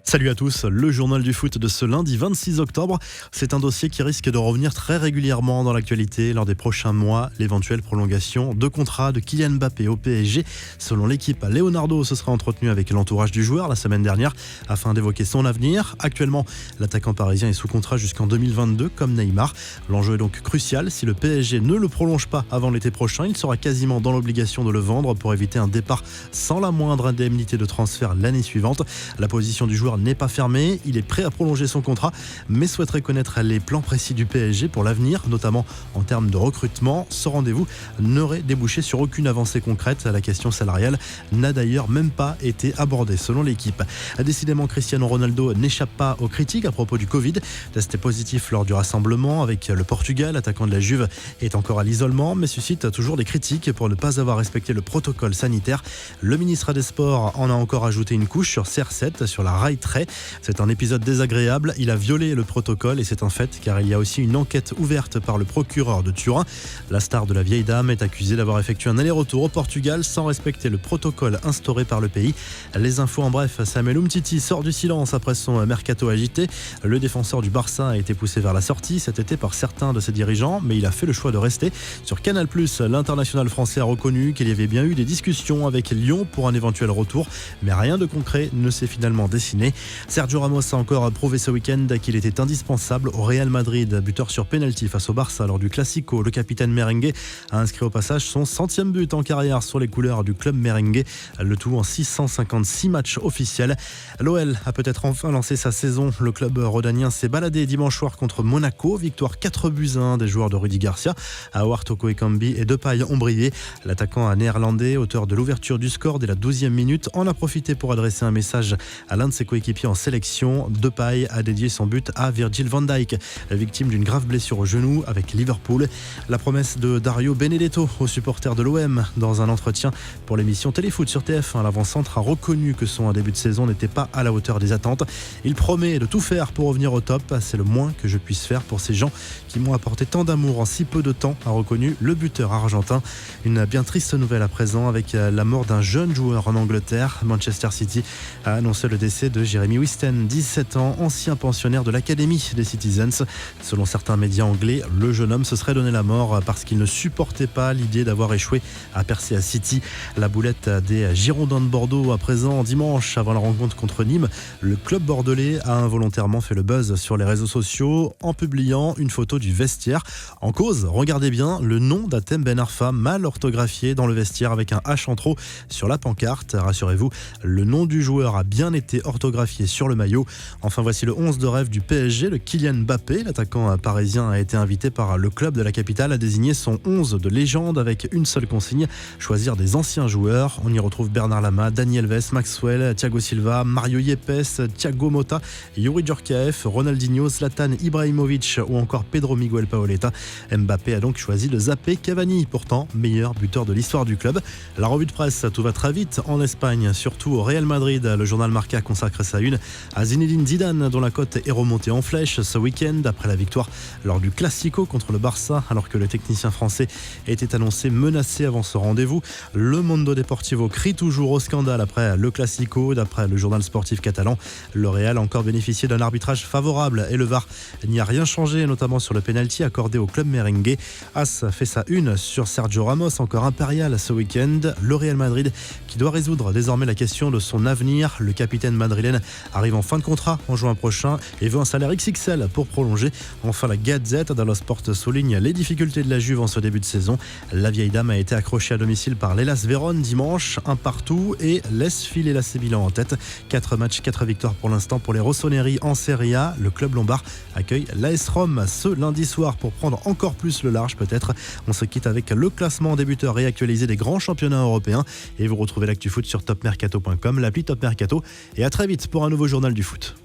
Salut à tous, le journal du foot de ce lundi 26 octobre. C'est un dossier qui risque de revenir très régulièrement dans l'actualité lors des prochains mois. L'éventuelle prolongation de contrat de Kylian Mbappé au PSG. Selon l'équipe, Leonardo se sera entretenu avec l'entourage du joueur la semaine dernière afin d'évoquer son avenir. Actuellement, l'attaquant parisien est sous contrat jusqu'en 2022 comme Neymar. L'enjeu est donc crucial. Si le PSG ne le prolonge pas avant l'été prochain, il sera quasiment dans l'obligation de le vendre pour éviter un départ sans la moindre indemnité de transfert l'année suivante. La position du joueur n'est pas fermé, il est prêt à prolonger son contrat mais souhaiterait connaître les plans précis du PSG pour l'avenir, notamment en termes de recrutement. Ce rendez-vous n'aurait débouché sur aucune avancée concrète. La question salariale n'a d'ailleurs même pas été abordée selon l'équipe. Décidément, Cristiano Ronaldo n'échappe pas aux critiques à propos du Covid. Testé positif lors du rassemblement avec le Portugal, l'attaquant de la Juve est encore à l'isolement mais suscite toujours des critiques pour ne pas avoir respecté le protocole sanitaire. Le ministre des Sports en a encore ajouté une couche sur CR7, sur la rail trait. C'est un épisode désagréable, il a violé le protocole et c'est un fait car il y a aussi une enquête ouverte par le procureur de Turin. La star de la vieille dame est accusée d'avoir effectué un aller-retour au Portugal sans respecter le protocole instauré par le pays. Les infos en bref, Samuel Umtiti sort du silence après son mercato agité. Le défenseur du Barça a été poussé vers la sortie cet été par certains de ses dirigeants mais il a fait le choix de rester. Sur Canal+, l'international français a reconnu qu'il y avait bien eu des discussions avec Lyon pour un éventuel retour mais rien de concret ne s'est finalement dessiné. Sergio Ramos a encore prouvé ce week-end qu'il était indispensable au Real Madrid. Buteur sur pénalty face au Barça lors du Classico, le capitaine merengue a inscrit au passage son 100e but en carrière sur les couleurs du club merengue, le tout en 656 matchs officiels. L'OL a peut-être enfin lancé sa saison. Le club rhodanien s'est baladé dimanche soir contre Monaco, victoire 4-1 des joueurs de Rudy Garcia. Aouar Toko Ekambi et Depay ont brillé. L'attaquant néerlandais, auteur de l'ouverture du score dès la 12e minute, en a profité pour adresser un message à l'un de ses coéquipiers en sélection. Depay a dédié son but à Virgil van Dijk, victime d'une grave blessure au genou avec Liverpool. La promesse de Dario Benedetto aux supporters de l'OM dans un entretien pour l'émission Téléfoot sur TF1. L'avant-centre a reconnu que son début de saison n'était pas à la hauteur des attentes. Il promet de tout faire pour revenir au top. C'est le moins que je puisse faire pour ces gens qui m'ont apporté tant d'amour en si peu de temps, a reconnu le buteur argentin. Une bien triste nouvelle à présent avec la mort d'un jeune joueur en Angleterre. Manchester City a annoncé le décès de Jeremy Wisten, 17 ans, ancien pensionnaire de l'Académie des Citizens. Selon certains médias anglais, le jeune homme se serait donné la mort parce qu'il ne supportait pas l'idée d'avoir échoué à percer à City. La boulette des Girondins de Bordeaux à présent dimanche avant la rencontre contre Nîmes. Le club bordelais a involontairement fait le buzz sur les réseaux sociaux en publiant une photo du vestiaire. En cause, regardez bien, le nom d'Hatem Ben Arfa mal orthographié dans le vestiaire avec un H en trop sur la pancarte. Rassurez-vous, le nom du joueur a bien été orthographié sur le maillot. Enfin, voici le 11 de rêve du PSG, le Kylian Mbappé. L'attaquant parisien a été invité par le club de la capitale à désigner son 11 de légende avec une seule consigne, choisir des anciens joueurs. On y retrouve Bernard Lama, Dani Alves, Maxwell, Thiago Silva, Mario Yepes, Thiago Motta, Youri Djorkaeff, Ronaldinho, Zlatan Ibrahimovic ou encore Pedro Miguel Paoletta. Mbappé a donc choisi de zapper Cavani, pourtant meilleur buteur de l'histoire du club. La revue de presse, tout va très vite en Espagne, surtout au Real Madrid. Le journal Marca consacre sa une à Zinedine Zidane, dont la cote est remontée en flèche ce week-end après la victoire lors du Classico contre le Barça, alors que le technicien français était annoncé menacé avant ce rendez-vous. Le Mundo Deportivo crie toujours au scandale après le Classico. D'après le journal sportif catalan, le Real a encore bénéficié d'un arbitrage favorable et le VAR n'y a rien changé, notamment sur le pénalty accordé au club merengue. AS fait sa une sur Sergio Ramos, encore impérial ce week-end. Le Real Madrid qui doit résoudre désormais la question de son avenir. Le capitaine madrilène arrive en fin de contrat en juin prochain et veut un salaire XXL pour prolonger. Enfin, la Gazette dello Sport souligne les difficultés de la Juve en ce début de saison. La vieille dame a été accrochée à domicile par l'Hellas Vérone dimanche, un partout, et laisse filer l'AC Milan en tête. 4 matchs, 4 victoires pour l'instant pour les rossoneri en Serie A. Le club lombard accueille l'AS Rome ce lundi soir pour prendre encore plus le large peut-être. On se quitte avec le classement des buteurs réactualisé des grands championnats européens et vous retrouvez l'actu foot sur topmercato.com, l'appli Top Mercato, et à très vite pour un nouveau journal du foot.